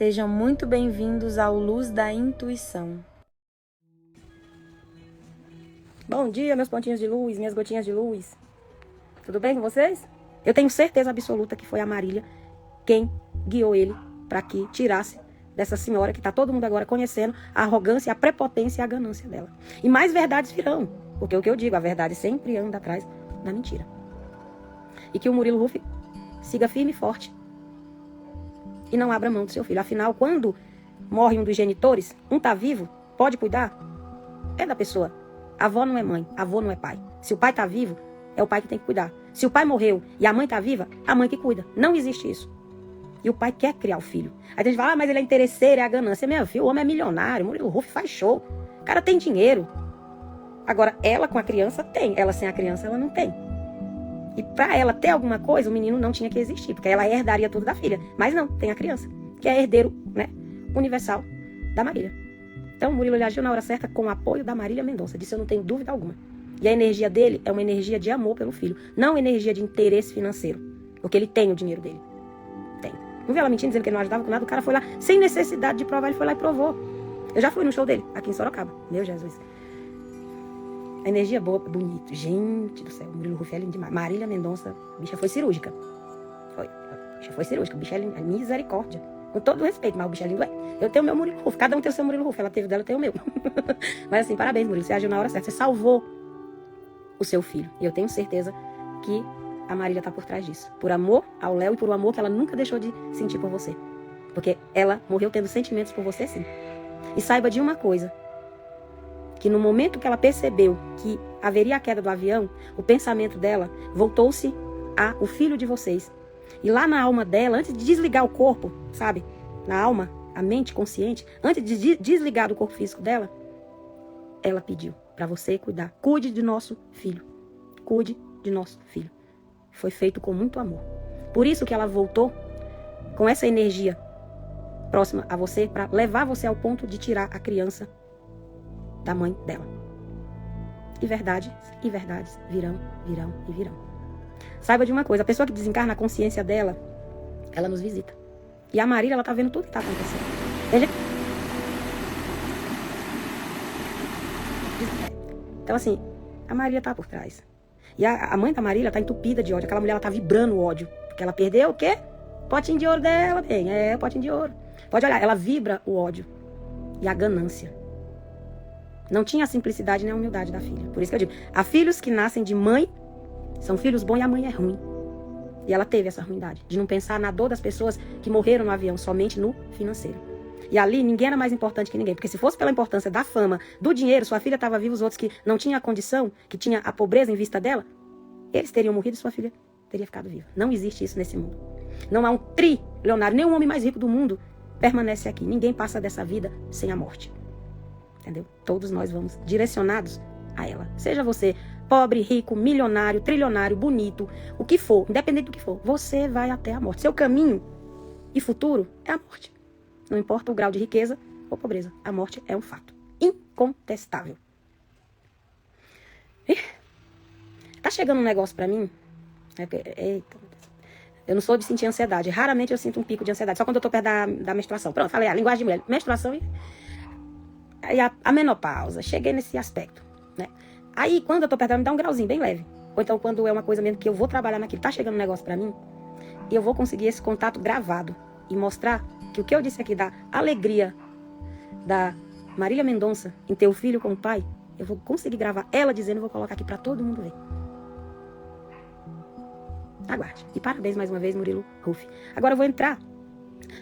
Sejam muito bem-vindos ao Luz da Intuição. Bom dia, meus pontinhos de luz, minhas gotinhas de luz. Tudo bem com vocês? Eu tenho certeza absoluta que foi a Marília quem guiou ele para que tirasse dessa senhora que está todo mundo agora conhecendo a arrogância, a prepotência e a ganância dela. E mais verdades virão, porque o que eu digo, a verdade sempre anda atrás da mentira. E que o Murilo Ruff siga firme e forte e não abra mão do seu filho. Afinal, quando morre um dos genitores, um está vivo, pode cuidar, é da pessoa. A avó não é mãe, avô não é pai. Se o pai está vivo, é o pai que tem que cuidar. Se o pai morreu e a mãe está viva, a mãe que cuida. Não existe isso. E o pai quer criar o filho. Aí a gente fala, mas ele é interesseiro, é a ganância. Meu filho, o homem é milionário, o Murilo Ruff faz show. O cara tem dinheiro. Agora, ela com a criança tem. Ela sem a criança, ela não tem. E para ela ter alguma coisa, o menino não tinha que existir, porque ela herdaria tudo da filha. Mas não, tem a criança, que é herdeiro, né, universal da Marília. Então, o Murilo ele agiu na hora certa com o apoio da Marília Mendonça. Disso eu não tenho dúvida alguma. E a energia dele é uma energia de amor pelo filho, não energia de interesse financeiro. Porque ele tem o dinheiro dele. Tem. Não viu ela mentindo, dizendo que ele não ajudava com nada? O cara foi lá, sem necessidade de provar, ele foi lá e provou. Eu já fui no show dele, aqui em Sorocaba. Meu Jesus. A energia boa, bonito. Gente do céu, o Murilo Ruff é lindo demais. Marília Mendonça, a bicha foi cirúrgica. Foi. A bicha foi cirúrgica. O bicho é lindo, é misericórdia. Com todo respeito, mas o bicho é lindo. Eu tenho o meu Murilo Ruff. Cada um tem o seu Murilo Ruff. Ela teve dela, eu tenho o meu. Mas assim, parabéns, Murilo. Você agiu na hora certa. Você salvou o seu filho. E eu tenho certeza que a Marília tá por trás disso. Por amor ao Léo e por um amor que ela nunca deixou de sentir por você. Porque ela morreu tendo sentimentos por você, sim. E saiba de uma coisa. Que no momento que ela percebeu que haveria a queda do avião, o pensamento dela voltou-se ao filho de vocês. E lá na alma dela, antes de desligar o corpo, sabe? Na alma, a mente consciente, antes de desligar do corpo físico dela, ela pediu para você cuidar. Cuide de nosso filho. Cuide de nosso filho. Foi feito com muito amor. Por isso que ela voltou com essa energia próxima a você, para levar você ao ponto de tirar a criança da mãe dela. E verdades virão e virão. Saiba de uma coisa, a pessoa que desencarna a consciência dela, ela nos visita. E a Marília, ela tá vendo tudo que tá acontecendo. Então assim, a Marília tá por trás. E a mãe da Marília tá entupida de ódio. Aquela mulher, ela tá vibrando o ódio. Porque ela perdeu o quê? Potinho de ouro dela, bem. É, potinho de ouro. Pode olhar, ela vibra o ódio. E a ganância. Não tinha a simplicidade nem a humildade da filha. Por isso que eu digo, há filhos que nascem de mãe, são filhos bons e a mãe é ruim. E ela teve essa ruindade, de não pensar na dor das pessoas que morreram no avião, somente no financeiro. E ali ninguém era mais importante que ninguém, porque se fosse pela importância da fama, do dinheiro, sua filha estava viva, os outros que não tinham a condição, que tinha a pobreza em vista dela, eles teriam morrido e sua filha teria ficado viva. Não existe isso nesse mundo. Não há um trilionário, nem o homem mais rico do mundo permanece aqui. Ninguém passa dessa vida sem a morte. Entendeu? Todos nós vamos direcionados a ela. Seja você pobre, rico, milionário, trilionário, bonito, o que for, independente do que for, você vai até a morte. Seu caminho e futuro é a morte. Não importa o grau de riqueza ou pobreza. A morte é um fato incontestável. Tá chegando um negócio pra mim. Eita, eu não sou de sentir ansiedade. Raramente eu sinto um pico de ansiedade. Só quando eu tô perto da menstruação. Pronto, falei a linguagem de mulher. Menstruação e a menopausa. Cheguei nesse aspecto, né? Aí, quando eu tô perto, me dá um grauzinho bem leve. Ou então, quando é uma coisa mesmo que eu vou trabalhar naquilo, tá chegando um negócio pra mim, e eu vou conseguir esse contato gravado e mostrar que o que eu disse aqui da alegria da Marília Mendonça em ter o filho com o pai, eu vou conseguir gravar ela dizendo, eu vou colocar aqui pra todo mundo ver. Aguarde. E parabéns mais uma vez, Murilo Ruff. Agora eu vou entrar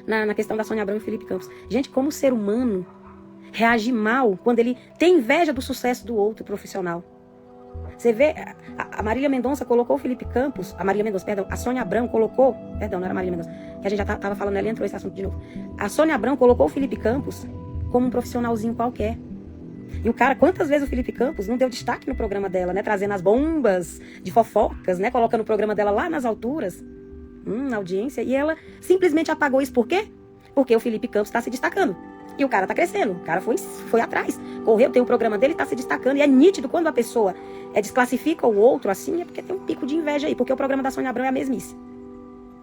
na questão da Sônia Abrão e Felipe Campos. Gente, como o ser humano reage mal quando ele tem inveja do sucesso do outro profissional. Você vê, a Marília Mendonça colocou o Felipe Campos, a Sônia Abrão colocou, não era a Marília Mendonça, que a gente já tava falando, ela entrou esse assunto de novo. A Sônia Abrão colocou o Felipe Campos como um profissionalzinho qualquer. E o cara, quantas vezes o Felipe Campos não deu destaque no programa dela, né? Trazendo as bombas de fofocas, né? Colocando o programa dela lá nas alturas, na audiência. E ela simplesmente apagou isso. Por quê? Porque o Felipe Campos está se destacando. E o cara tá crescendo. O cara foi atrás. Correu, tem o programa dele, tá se destacando. E é nítido quando a pessoa desclassifica o outro assim, é porque tem um pico de inveja aí. Porque o programa da Sônia Abrão é a mesmice.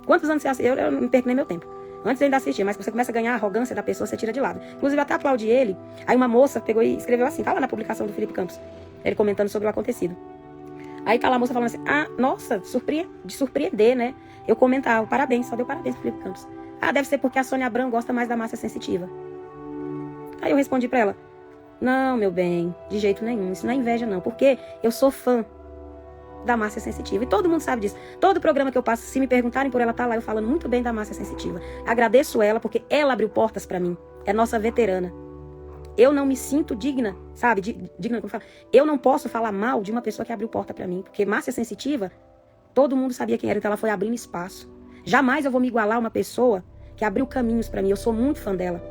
Quantos anos você assiste? Eu não perco nem meu tempo. Antes eu ainda assistia, mas você começa a ganhar a arrogância da pessoa, você tira de lado. Inclusive, eu até aplaudi ele. Aí uma moça pegou e escreveu assim, tá lá na publicação do Felipe Campos, ele comentando sobre o acontecido. Aí tá lá a moça falando assim, nossa, de surpreender, né? Eu comentava, parabéns, só deu parabéns pro Felipe Campos. Deve ser porque a Sônia Abrão gosta mais da Márcia Sensitiva. Aí eu respondi pra ela, não, meu bem, de jeito nenhum, isso não é inveja não, porque eu sou fã da Márcia Sensitiva, e todo mundo sabe disso. Todo programa que eu passo, se me perguntarem por ela, tá lá eu falando muito bem da Márcia Sensitiva. Agradeço ela, porque ela abriu portas pra mim, é nossa veterana. Eu não me sinto digna, sabe, digna como fala. Eu não posso falar mal de uma pessoa que abriu porta pra mim, porque Márcia Sensitiva, todo mundo sabia quem era, então ela foi abrindo espaço. Jamais eu vou me igualar a uma pessoa que abriu caminhos pra mim, eu sou muito fã dela,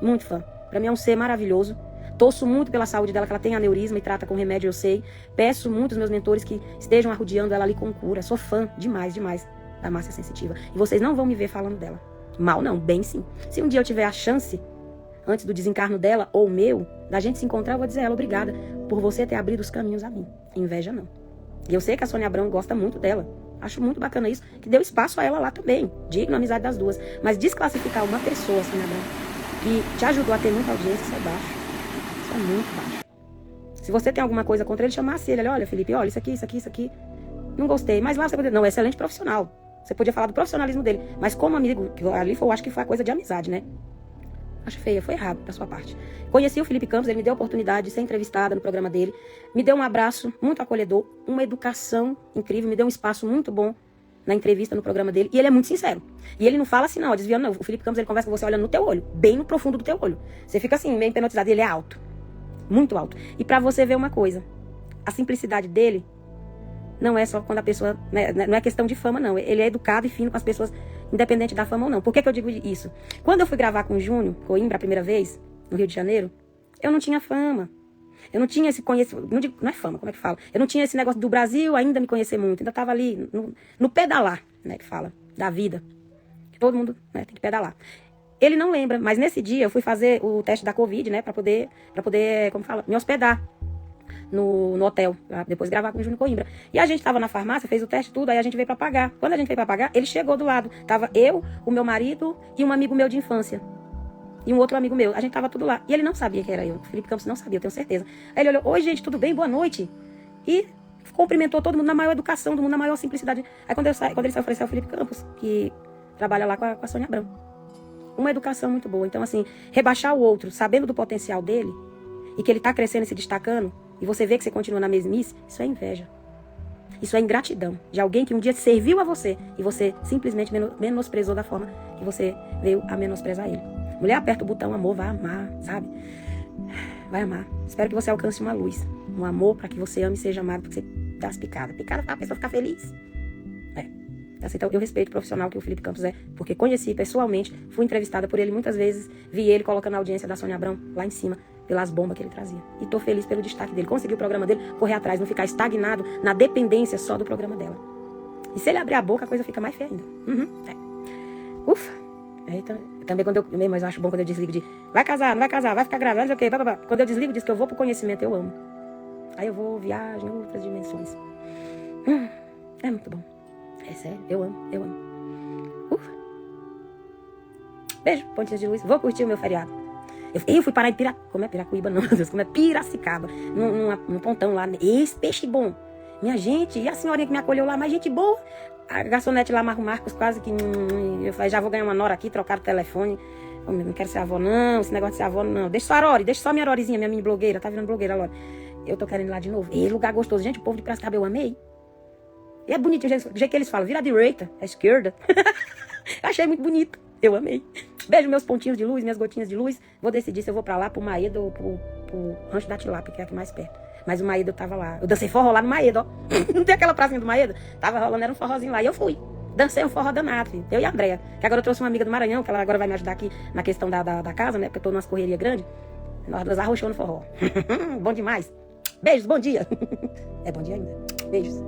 muito fã. Pra mim é um ser maravilhoso. Torço muito pela saúde dela, que ela tem aneurisma e trata com remédio, eu sei. Peço muito aos meus mentores que estejam arrodeando ela ali com cura. Sou fã demais, demais da Márcia Sensitiva. E vocês não vão me ver falando dela. Mal não, bem sim. Se um dia eu tiver a chance, antes do desencarno dela ou meu, da gente se encontrar, eu vou dizer a ela, obrigada por você ter abrido os caminhos a mim. Inveja não. E eu sei que a Sônia Abrão gosta muito dela. Acho muito bacana isso, que deu espaço a ela lá também. Digno a amizade das duas. Mas desclassificar uma pessoa, Sônia Abrão, que te ajudou a ter muita audiência, isso é baixo. É muito baixo. Se você tem alguma coisa contra ele, chamasse ele. Olha, Felipe, olha, isso aqui. Não gostei. Mas lá você poderia... Não, excelente profissional. Você podia falar do profissionalismo dele. Mas como amigo, ali foi, eu acho que foi a coisa de amizade, né? Acho feia, foi errado da sua parte. Conheci o Felipe Campos, ele me deu a oportunidade de ser entrevistada no programa dele. Me deu um abraço muito acolhedor, uma educação incrível, me deu um espaço muito bom na entrevista no programa dele. E ele é muito sincero. E ele não fala assim, não, desviando não. O Felipe Campos, ele conversa com você olhando no teu olho, bem no profundo do teu olho. Você fica assim, meio hipnotizado. Ele é alto. Muito alto. E pra você ver uma coisa, a simplicidade dele não é só quando a pessoa, né, não é questão de fama não, ele é educado e fino com as pessoas, independente da fama ou não. Por que eu digo isso? Quando eu fui gravar com o Júnior Coimbra a primeira vez, no Rio de Janeiro, eu não tinha fama, eu não tinha esse conhecimento, não é fama, como é que fala? Eu não tinha esse negócio do Brasil ainda me conhecer muito, ainda tava ali no pedalar, né, que fala, da vida, que todo mundo, né, tem que pedalar. Ele não lembra, mas nesse dia eu fui fazer o teste da Covid, né, pra poder, como fala, me hospedar no hotel, pra depois gravar com o Júnior Coimbra. E a gente tava na farmácia, fez o teste tudo, aí a gente veio pra pagar. Quando a gente veio pra pagar, ele chegou do lado. Tava eu, o meu marido e um amigo meu de infância. E um outro amigo meu. A gente tava tudo lá. E ele não sabia que era eu. O Felipe Campos não sabia, eu tenho certeza. Aí ele olhou, oi gente, tudo bem? Boa noite. E cumprimentou todo mundo na maior educação do mundo, na maior simplicidade. Aí quando ele saiu, ofereceu ao Felipe Campos, que trabalha lá com a Sônia Abrão. Uma educação muito boa. Então, assim, rebaixar o outro, sabendo do potencial dele, e que ele tá crescendo e se destacando, e você vê que você continua na mesmice, isso é inveja. Isso é ingratidão. De alguém que um dia serviu a você, e você simplesmente menosprezou da forma que você veio a menosprezar ele. Mulher, aperta o botão amor, vai amar, sabe? Vai amar. Espero que você alcance uma luz. Um amor para que você ame e seja amado, porque você dá as picadas. Picada para a pessoa ficar feliz. Então, eu respeito o profissional que o Felipe Campos é, porque conheci pessoalmente, fui entrevistada por ele muitas vezes, vi ele colocando a audiência da Sônia Abrão lá em cima, pelas bombas que ele trazia. E tô feliz pelo destaque dele. Consegui o programa dele, correr atrás, não ficar estagnado na dependência só do programa dela. E se ele abrir a boca, a coisa fica mais feia ainda. Ufa! Então, também quando mas eu acho bom quando eu desligo de vai casar, não vai casar, vai ficar grávida, não sei o quê, blá. Quando eu desligo, diz que eu vou pro conhecimento, eu amo. Aí eu vou viagem, outras dimensões. É muito bom. É sério, eu amo. Ufa. Beijo, pontinhas de luz. Vou curtir o meu feriado. Eu fui parar em Piracuíba, não, meu Deus, como é Piracicaba. Num pontão lá. Esse peixe bom. Minha gente, e a senhorinha que me acolheu lá, mais gente boa. A garçonete lá, Marcos, quase que... Eu falei, já vou ganhar uma nora aqui, trocar o telefone. Eu não quero ser avó, não. Esse negócio de ser avó, não. Deixa só a Lori, deixa só minha Lorizinha, minha mini blogueira. Tá virando blogueira, Lori. Eu tô querendo ir lá de novo. E lugar gostoso. Gente, o povo de Piracicaba eu amei. E é bonitinho, do jeito que eles falam, vira à direita, à esquerda. Achei muito bonito, eu amei. Beijo meus pontinhos de luz, minhas gotinhas de luz. Vou decidir se eu vou pra lá, pro Maeda ou pro Rancho da Tilápia, que é aqui mais perto. Mas o Maeda eu tava lá. Eu dancei forró lá no Maeda, ó. Não tem aquela pracinha do Maeda? Tava rolando, era um forrozinho lá. E eu fui. Dancei um forró danado, filho. Eu e a Andréia. Que agora eu trouxe uma amiga do Maranhão, que ela agora vai me ajudar aqui na questão da casa, né? Porque eu tô numa correria grande. Nós arrochamos no forró. Bom demais. Beijos, bom dia. É bom dia ainda. Beijos.